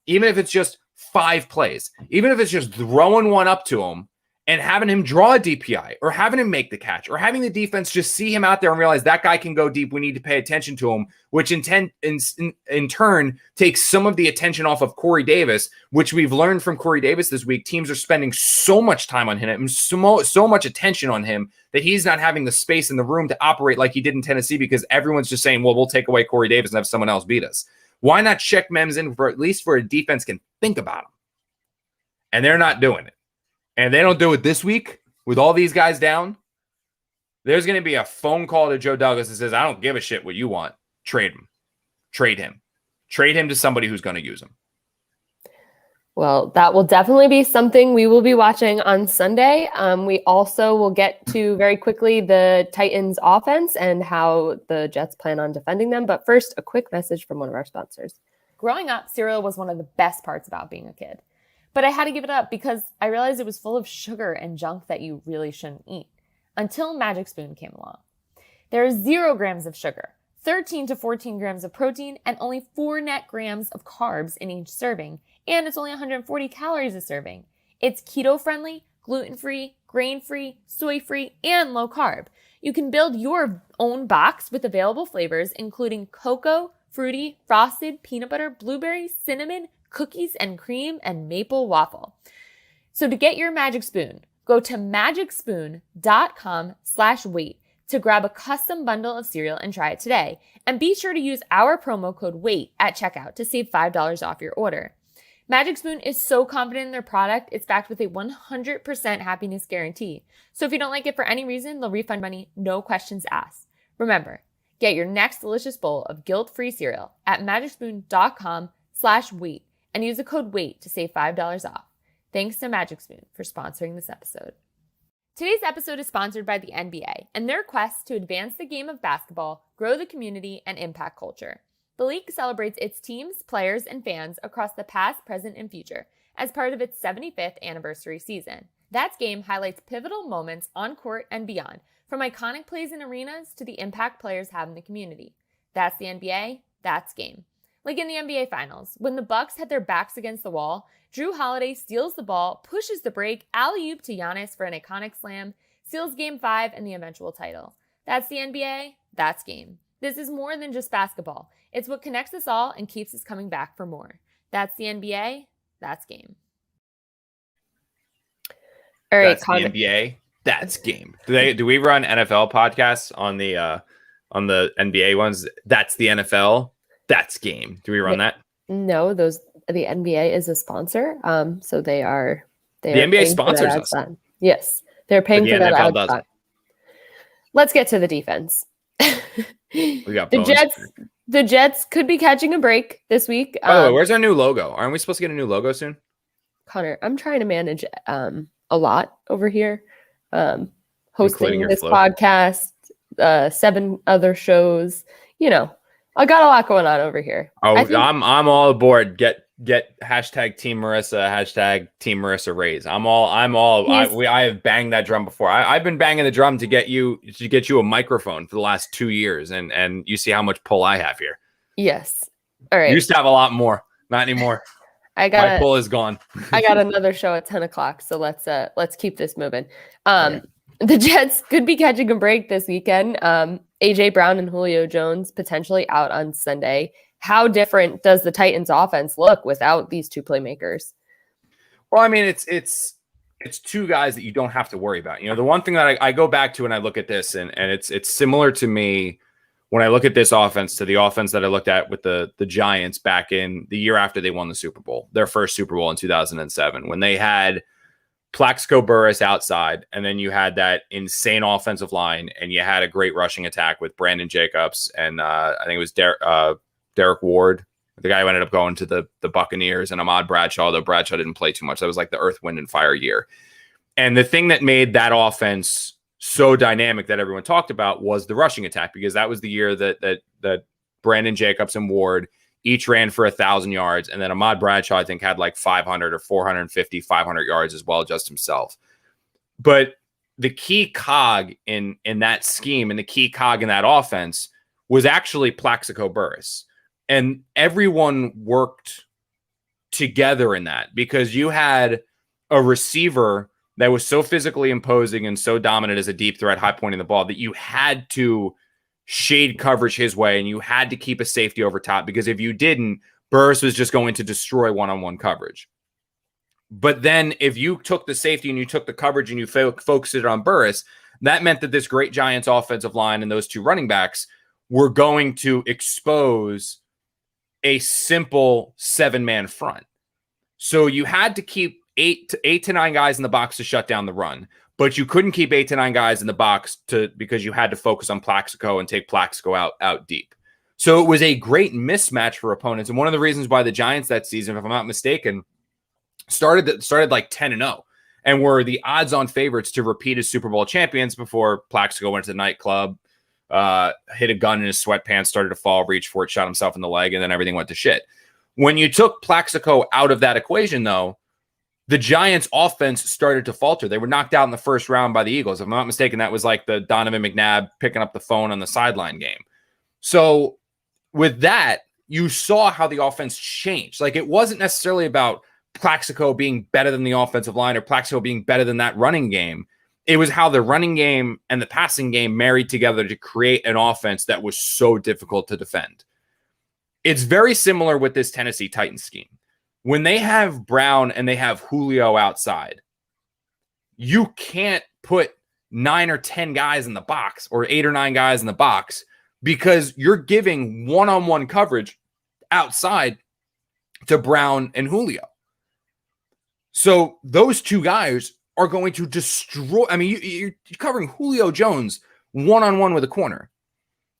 even if it's just 5 plays, even if it's just throwing one up to him and having him draw a DPI or having him make the catch or having the defense just see him out there and realize that guy can go deep. We need to pay attention to him, which in turn takes some of the attention off of Corey Davis, which we've learned from Corey Davis this week. Teams are spending so much time on him and so much attention on him that he's not having the space in the room to operate like he did in Tennessee because everyone's just saying, well, we'll take away Corey Davis and have someone else beat us. Why not check Mims in for at least for a defense can think about him? And they're not doing it. And they don't do it this week with all these guys down. There's going to be a phone call to Joe Douglas that says, I don't give a shit what you want. Trade him. Trade him. Trade him to somebody who's going to use him. Well, that will definitely be something we will be watching on Sunday. We also will get to very quickly the Titans offense and how the Jets plan on defending them. But first, a quick message from one of our sponsors. Growing up, cereal was one of the best parts about being a kid. But I had to give it up because I realized it was full of sugar and junk that you really shouldn't eat. Until Magic Spoon came along. There are 0 grams of sugar, 13 to 14 grams of protein, and only 4 net grams of carbs in each serving. And it's only 140 calories a serving. It's keto-friendly, gluten-free, grain-free, soy-free, and low-carb. You can build your own box with available flavors, including cocoa, fruity, frosted, peanut butter, blueberry, cinnamon, cookies and cream, and maple waffle. So to get your Magic Spoon, go to magicspoon.com/wait to grab a custom bundle of cereal and try it today. And be sure to use our promo code WAIT at checkout to save $5 off your order. Magic Spoon is so confident in their product, it's backed with a 100% happiness guarantee. So if you don't like it for any reason, they'll refund money, no questions asked. Remember, get your next delicious bowl of guilt-free cereal at magicspoon.com/wait and use the code WAIT to save $5 off. Thanks to Magic Spoon for sponsoring this episode. Today's episode is sponsored by the NBA and their quest to advance the game of basketball, grow the community, and impact culture. The league celebrates its teams, players, and fans across the past, present, and future as part of its 75th anniversary season. That's Game highlights pivotal moments on court and beyond, from iconic plays in arenas to the impact players have in the community. That's the NBA, that's Game. Like in the NBA Finals, when the Bucks had their backs against the wall, Drew Holiday steals the ball, pushes the break, alley-oop to Giannis for an iconic slam, seals Game 5 and the eventual title. That's the NBA, that's Game. This is more than just basketball. It's what connects us all and keeps us coming back for more. That's the NBA, that's Game. All right, That's the NBA. That's Game. Do we run NFL podcasts on the NBA ones? That's the NFL. That's Game. Do we run that? No, the NBA is a sponsor. So the NBA sponsors us. Yes, they're paying for that NFL ad spot. Let's get to the defense. We got the Jets. The Jets could be catching a break this week. By the way, where's our new logo? Aren't we supposed to get a new logo soon? Connor, I'm trying to manage a lot over here. Hosting Including your this flow. podcast, 7 other shows. You know, I got a lot going on over here. Oh, I think- I'm all aboard. Get hashtag Team Marissa, hashtag Team Marissa Raise. I'm all. I have banged that drum before. I've been banging the drum to get you a microphone for the last 2 years, and you see how much pull I have here. Yes. All right. You used to have a lot more, not anymore. My pull is gone. I got another show at 10 o'clock, so let's keep this moving. The Jets could be catching a break this weekend. AJ Brown and Julio Jones potentially out on Sunday. How different does the Titans offense look without these two playmakers? Well, I mean, it's two guys that you don't have to worry about. You know, the one thing that I go back to when I look at this, and it's similar to me when I look at this offense to the offense that I looked at with the Giants back in the year after they won the Super Bowl, their first Super Bowl in 2007, when they had Plaxico Burress outside, and then you had that insane offensive line, and you had a great rushing attack with Brandon Jacobs and I think it was Derrick Ward, the guy who ended up going to the Buccaneers, and Ahmad Bradshaw, although Bradshaw didn't play too much. That was like the Earth, Wind, and Fire year. And the thing that made that offense so dynamic that everyone talked about was the rushing attack, because that was the year that Brandon Jacobs and Ward each ran for 1,000 yards. And then Ahmad Bradshaw, I think, had like 500 or 450, 500 yards as well, just himself. But the key cog in that scheme and the key cog in that offense was actually Plaxico Burress. And everyone worked together in that, because you had a receiver that was so physically imposing and so dominant as a deep threat, high pointing the ball, that you had to shade coverage his way, and you had to keep a safety over top, because if you didn't, Burress was just going to destroy one-on-one coverage. But then if you took the safety and you took the coverage and you focused it on Burress, that meant that this great Giants offensive line and those two running backs were going to expose a simple 7-man front. So you had to keep eight to nine guys in the box to shut down the run, but you couldn't keep 8 to 9 guys in the box because you had to focus on Plaxico and take Plaxico out deep. So it was a great mismatch for opponents. And one of the reasons why the Giants that season, if I'm not mistaken, started like 10-0 and were the odds-on favorites to repeat as Super Bowl champions before Plaxico went to the nightclub, hit a gun in his sweatpants, started to fall, reached for it, shot himself in the leg, and then everything went to shit. When you took Plaxico out of that equation, though, the Giants' offense started to falter. They were knocked out in the first round by the Eagles. If I'm not mistaken, that was like the Donovan McNabb picking up the phone on the sideline game. So with that, you saw how the offense changed. Like, it wasn't necessarily about Plaxico being better than the offensive line or Plaxico being better than that running game. It was how the running game and the passing game married together to create an offense that was so difficult to defend. It's very similar with this Tennessee Titans scheme. when they have Brown and they have Julio outside, you can't put 9 or 10 guys in the box or 8 or 9 guys in the box because you're giving one-on-one coverage outside to Brown and Julio. So those two guys are going to destroy. I mean, you're covering Julio Jones one-on-one with a corner.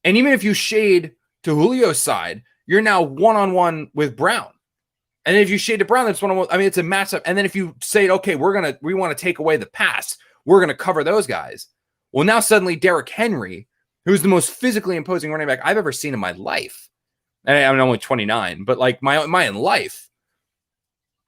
And even if you shade to Julio's side, you're now one-on-one with Brown. And if you shade to Brown, that's one-on-one. I mean, it's a matchup. And then if you say, okay, we want to take away the pass, we're going to cover those guys. Well, now suddenly Derrick Henry, who's the most physically imposing running back I've ever seen in my life. And I'm only 29, but like my life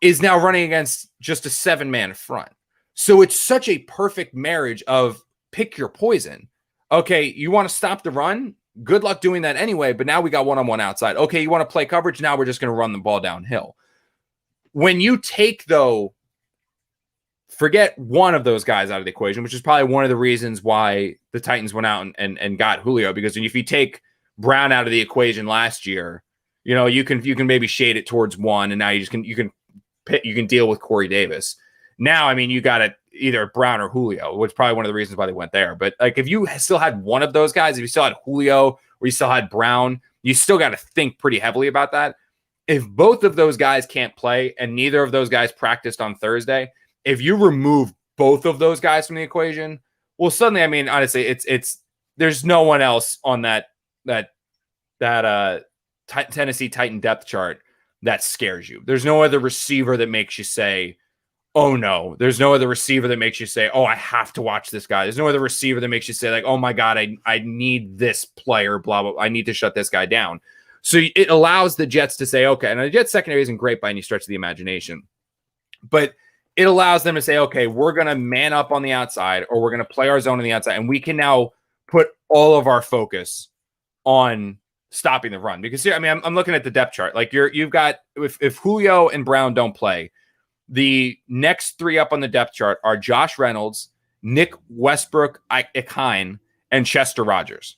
is now running against just a 7-man front. So it's such a perfect marriage of pick your poison. Okay, you want to stop the run? Good luck doing that anyway, but now we got one-on-one outside. Okay, you want to play coverage? Now we're just going to run the ball downhill. When you take, though, forget one of those guys out of the equation, which is probably one of the reasons why the Titans went out and got Julio, because if you take Brown out of the equation last year, you know, you can maybe shade it towards one, and now you can deal with Corey Davis. Now, I mean, you got it either Brown or Julio, which is probably one of the reasons why they went there. But like, if you still had one of those guys, if you still had Julio or you still had Brown, you still got to think pretty heavily about that. If both of those guys can't play and neither of those guys practiced on Thursday, if you remove both of those guys from the equation, well, suddenly, I mean, honestly, it's there's no one else on that Tennessee Titan depth chart that scares you. There's no other receiver that makes you say, oh no. There's no other receiver that makes you say, oh, I have to watch this guy. There's no other receiver that makes you say, like, oh my God, I need this player, blah, blah, blah. I need to shut this guy down. So it allows the Jets to say, okay, and the Jets secondary isn't great by any stretch of the imagination, but it allows them to say, okay, we're going to man up on the outside, or we're going to play our zone on the outside, and we can now put all of our focus on stopping the run. Because I mean, I'm looking at the depth chart. Like you've got, if Julio and Brown don't play, the next three up on the depth chart are Josh Reynolds, Nick Westbrook, Ikine, and Chester Rogers.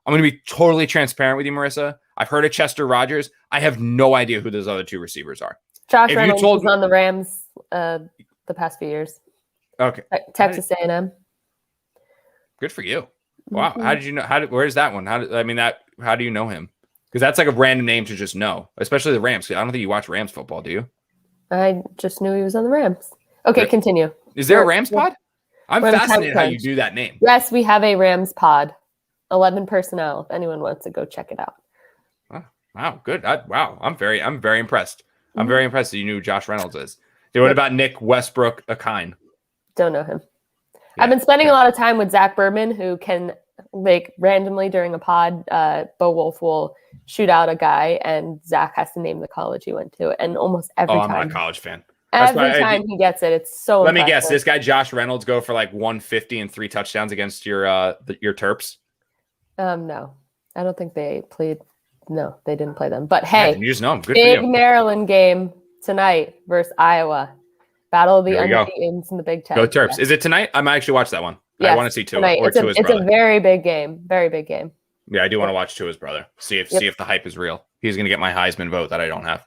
I'm going to be totally transparent with you, Marissa. I've heard of Chester Rogers. I have no idea who those other two receivers are. Josh Reynolds was on the Rams the past few years. Okay. Texas A&M. Good for you. Wow. Mm-hmm. How did you know? Where's that one? How do you know him? Because that's like a random name to just know, especially the Rams. I don't think you watch Rams football, do you? I just knew he was on the Rams. Okay, continue. Is there a Rams pod? I'm fascinated how you do that name. Yes, we have a Rams pod. 11 personnel. If anyone wants to go check it out. Wow, good. I'm very impressed. I'm very impressed that you knew who Josh Reynolds is. What about Nick Westbrook Akine? Don't know him. Yeah, I've been spending a lot of time with Zach Berman, who can, like, randomly during a pod, Bo Wolf will shoot out a guy, and Zach has to name the college he went to. And almost every time. I'm not a college fan. Every time he gets it, it's so Let me guess. This guy, Josh Reynolds, go for like 150 and 3 touchdowns against your Terps? No. I don't think they played. No, they didn't play them. But hey, you just know them. Good big for you. Maryland game tonight versus Iowa. Battle of the undefeateds in the Big Ten. Go Terps. Yeah. Is it tonight? I might actually watch that one. Yes, I want to see Tua. Or Tua's brother. It's a very big game. Very big game. Yeah, I do want to watch Tua's brother. See if the hype is real. He's going to get my Heisman vote that I don't have.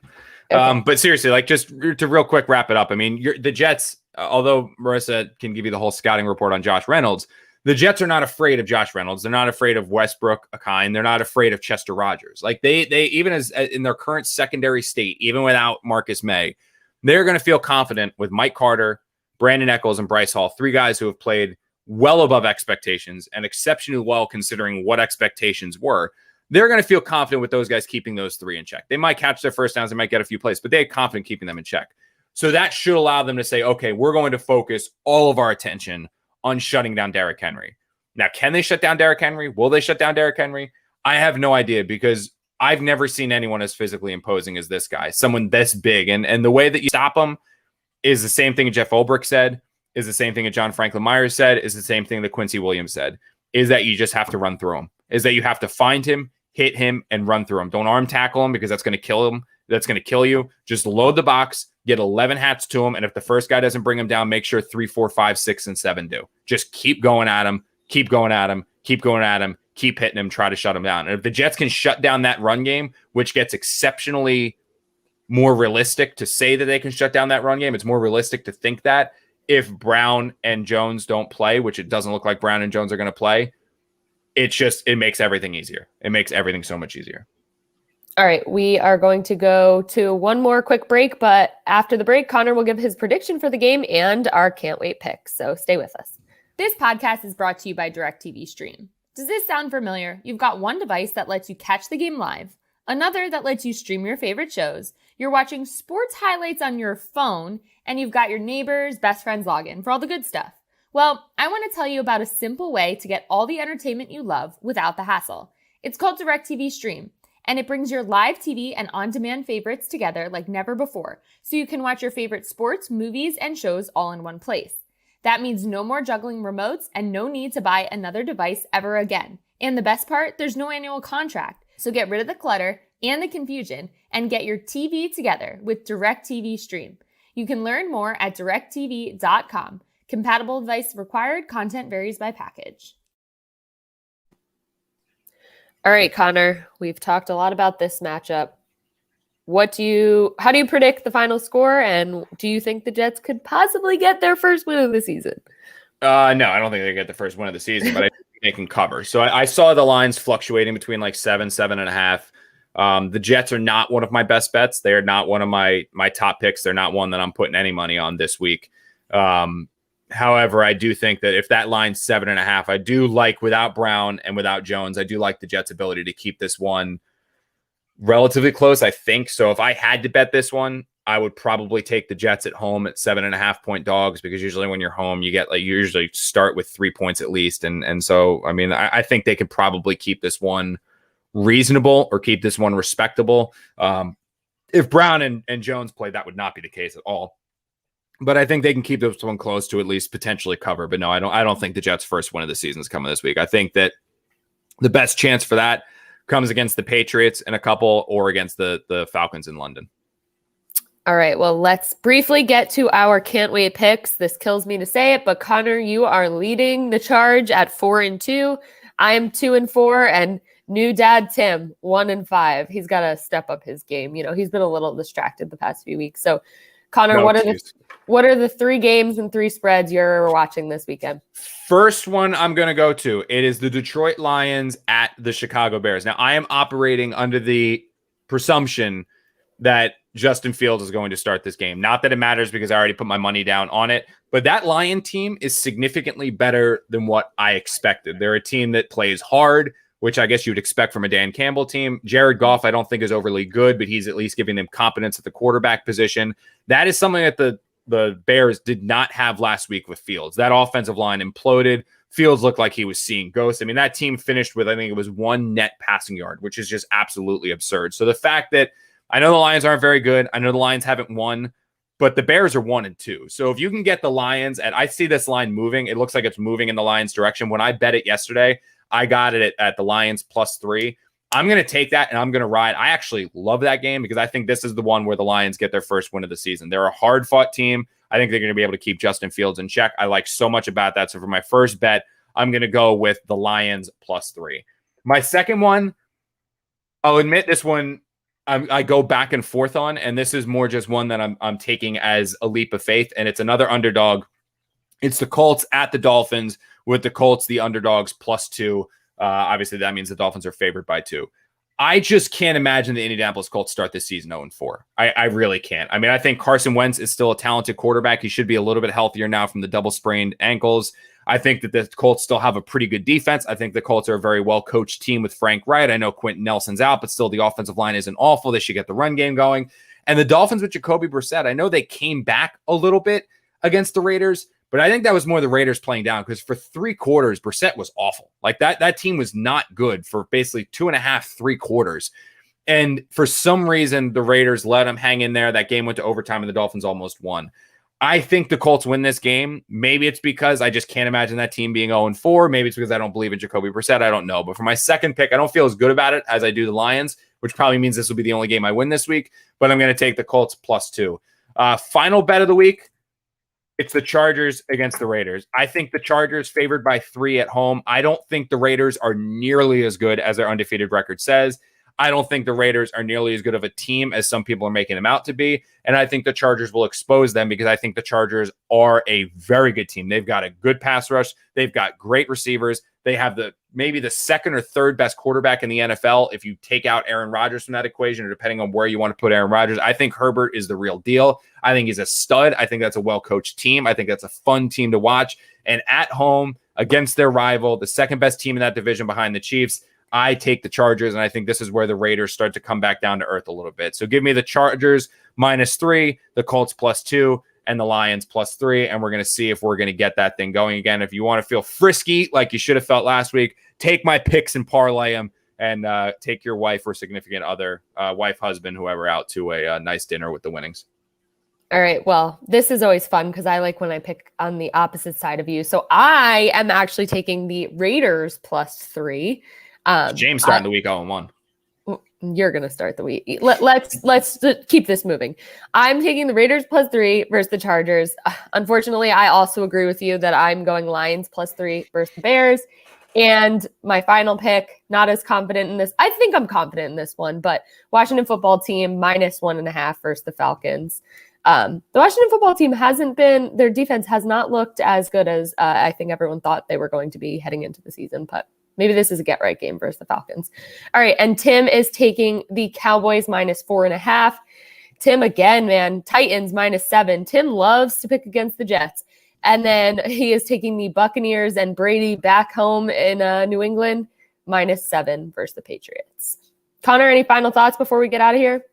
Okay. But seriously, like, just to real quick wrap it up. I mean, the Jets, although Marissa can give you the whole scouting report on Josh Reynolds, the Jets are not afraid of Josh Reynolds. They're not afraid of Westbrook Akine. They're not afraid of Chester Rogers. Like they even as in their current secondary state, even without Marcus May, they're going to feel confident with Mike Carter, Brandon Echols, and Bryce Hall, 3 guys who have played well above expectations and exceptionally well considering what expectations were. They're going to feel confident with those guys keeping those 3 in check. They might catch their first downs, they might get a few plays, but they're confident keeping them in check. So that should allow them to say, okay, we're going to focus all of our attention on shutting down Derrick Henry. Now, can they shut down Derrick Henry? Will they shut down Derrick Henry? I have no idea, because I've never seen anyone as physically imposing as this guy, someone this big. And the way that you stop him is the same thing Jeff Ulbrich said, is the same thing that John Franklin Myers said, is the same thing that Quincy Williams said, is that you just have to run through him, is that you have to find him, hit him, and run through him. Don't arm tackle him, because that's going to kill him. That's going to kill you. Just load the box, get 11 hats to him, and if the first guy doesn't bring him down, make sure 3, 4, 5, 6, and 7 do. Just keep going at him, keep going at him, keep going at him, keep hitting him, try to shut him down. And if the Jets can shut down that run game, which gets exceptionally more realistic to say that they can shut down that run game. It's more realistic to think that if Brown and Jones don't play, which it doesn't look like Brown and Jones are going to play, it makes everything easier. It makes everything so much easier. All right, we are going to go to one more quick break, but after the break, Connor will give his prediction for the game and our can't wait picks. So stay with us. This podcast is brought to you by DirecTV Stream. Does this sound familiar? You've got one device that lets you catch the game live, another that lets you stream your favorite shows, you're watching sports highlights on your phone, and you've got your neighbor's best friend's login for all the good stuff. Well, I want to tell you about a simple way to get all the entertainment you love without the hassle. It's called DirecTV Stream, and it brings your live TV and on-demand favorites together like never before, so you can watch your favorite sports, movies, and shows all in one place. That means no more juggling remotes and no need to buy another device ever again. And the best part, there's no annual contract. So get rid of the clutter and the confusion and get your TV together with DirecTV Stream. You can learn more at directtv.com. Compatible device required. Content varies by package. All right, Connor, we've talked a lot about this matchup. How do you predict the final score, and do you think the Jets could possibly get their first win of the season? No, I don't think they get the first win of the season, but I think they can cover. So I saw the lines fluctuating between like 7.5. The Jets are not one of my best bets. They are not one of my top picks. They're not one that I'm putting any money on this week. However, I do think that if that line's 7.5, I do like, without Brown and without Jones, I do like the Jets' ability to keep this one relatively close, I think. So if I had to bet this one, I would probably take the Jets at home at 7.5 point dogs, because usually when you're home, you usually start with 3 points at least. And so, I mean, I think they could probably keep this one reasonable or keep this one respectable. If Brown and Jones play, that would not be the case at all. But I think they can keep this one close to at least potentially cover. But no, I don't think the Jets' first win of the season is coming this week. I think that the best chance for that comes against the Patriots in a couple, or against the Falcons in London. All right, well, let's briefly get to our can't wait picks. This kills me to say it, but Connor, you are leading the charge at 4-2. I am 2-4, and new dad Tim 1-5. He's got to step up his game. You know, he's been a little distracted the past few weeks. So, Connor, what are the 3 games and 3 spreads you're watching this weekend? First one I'm going to go to, it is the Detroit Lions at the Chicago Bears. Now, I am operating under the presumption that Justin Fields is going to start this game. Not that it matters, because I already put my money down on it, but that Lion team is significantly better than what I expected. They're a team that plays hard, which I guess you'd expect from a Dan Campbell team. Jared Goff, I don't think is overly good, but he's at least giving them competence at the quarterback position. That is something that the Bears did not have last week with Fields. That offensive line imploded. Fields looked like he was seeing ghosts. I mean, that team finished with, I think it was 1 net passing yard, which is just absolutely absurd. So the fact that, I know the Lions aren't very good, I know the Lions haven't won, but the Bears are 1-2. So if you can get the Lions, and I see this line moving, it looks like it's moving in the Lions' direction. When I bet it yesterday, I got it at the Lions +3. I'm going to take that and I'm going to ride. I actually love that game, because I think this is the one where the Lions get their first win of the season. They're a hard-fought team. I think they're going to be able to keep Justin Fields in check. I like so much about that. So for my first bet, I'm going to go with the Lions +3. My second one, I'll admit this one I go back and forth on, and this is more just one that I'm taking as a leap of faith, and it's another underdog. It's the Colts at the Dolphins, with the Colts, the underdogs, +2. Obviously, that means the Dolphins are favored by 2. I just can't imagine the Indianapolis Colts start this season 0-4. I really can't. I mean, I think Carson Wentz is still a talented quarterback. He should be a little bit healthier now from the double sprained ankles. I think that the Colts still have a pretty good defense. I think the Colts are a very well-coached team with Frank Wright. I know Quentin Nelson's out, but still the offensive line isn't awful. They should get the run game going. And the Dolphins with Jacoby Brissett, I know they came back a little bit against the Raiders, but I think that was more the Raiders playing down, because for 3 quarters, Brissett was awful. Like that team was not good for basically 2.5, 3 quarters. And for some reason, the Raiders let them hang in there. That game went to overtime and the Dolphins almost won. I think the Colts win this game. Maybe it's because I just can't imagine that team being 0-4. Maybe it's because I don't believe in Jacoby Brissett. I don't know. But for my second pick, I don't feel as good about it as I do the Lions, which probably means this will be the only game I win this week. But I'm going to take the Colts +2. Final bet of the week, it's the Chargers against the Raiders. I think the Chargers favored by 3 at home. I don't think the Raiders are nearly as good as their undefeated record says. I don't think the Raiders are nearly as good of a team as some people are making them out to be. And I think the Chargers will expose them because I think the Chargers are a very good team. They've got a good pass rush. They've got great receivers. They have maybe the second or third best quarterback in the NFL if you take out Aaron Rodgers from that equation, or depending on where you want to put Aaron Rodgers. I think Herbert is the real deal. I think he's a stud. I think that's a well-coached team. I think that's a fun team to watch. And at home against their rival, the second best team in that division behind the Chiefs, I take the Chargers, and I think this is where the Raiders start to come back down to earth a little bit. So give me the Chargers -3, the Colts +2, and the Lions +3, and we're going to see if we're going to get that thing going again. If you want to feel frisky like you should have felt last week, take my picks and parlay them, and take your wife or significant other, wife, husband, whoever, out to a nice dinner with the winnings. All right. Well, this is always fun because I like when I pick on the opposite side of you. So I am actually taking the Raiders +3. James starting the week 0-1. You're going to start the week. Let's keep this moving. I'm taking the Raiders +3 versus the Chargers. Unfortunately, I also agree with you that I'm going Lions +3 versus the Bears. And my final pick, not as confident in this. I think I'm confident in this one, but Washington football team -1.5 versus the Falcons. The Washington football team their defense has not looked as good as I think everyone thought they were going to be heading into the season, but maybe this is a get-right game versus the Falcons. All right, and Tim is taking the Cowboys -4.5. Tim, again, man, Titans -7. Tim loves to pick against the Jets. And then he is taking the Buccaneers and Brady back home in New England, -7 versus the Patriots. Connor, any final thoughts before we get out of here?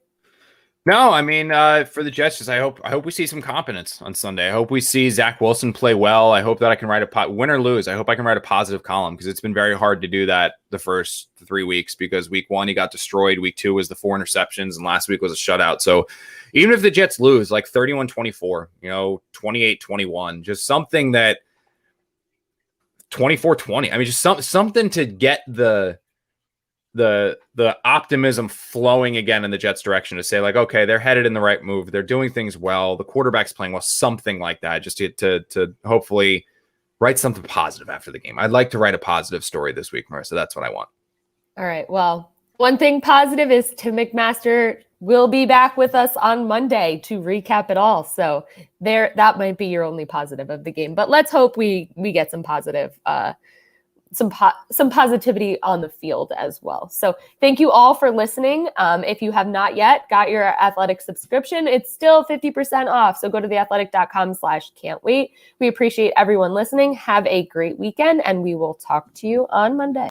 No, I mean, for the Jets, I hope we see some competence on Sunday. I hope we see Zach Wilson play well. I hope that I can write win or lose. I hope I can write a positive column because it's been very hard to do that the first 3 weeks because week 1 he got destroyed. Week 2 was the 4 interceptions, and last week was a shutout. So even if the Jets lose like 31-24, 28-21, just something that 24-20. I mean, just something to get the optimism flowing again in the Jets direction to say like, okay, they're headed in the right move. They're doing things well. The quarterback's playing well, something like that, just to hopefully write something positive after the game. I'd like to write a positive story this week, Marissa. That's what I want. All right. Well, one thing positive is Tim McMaster will be back with us on Monday to recap it all. So that might be your only positive of the game, but let's hope we get some positive, some positivity on the field as well. So thank you all for listening. If you have not yet got your Athletic subscription, it's still 50% off. So go to theathletic.com/can'twait. We appreciate everyone listening. Have a great weekend, and we will talk to you on Monday.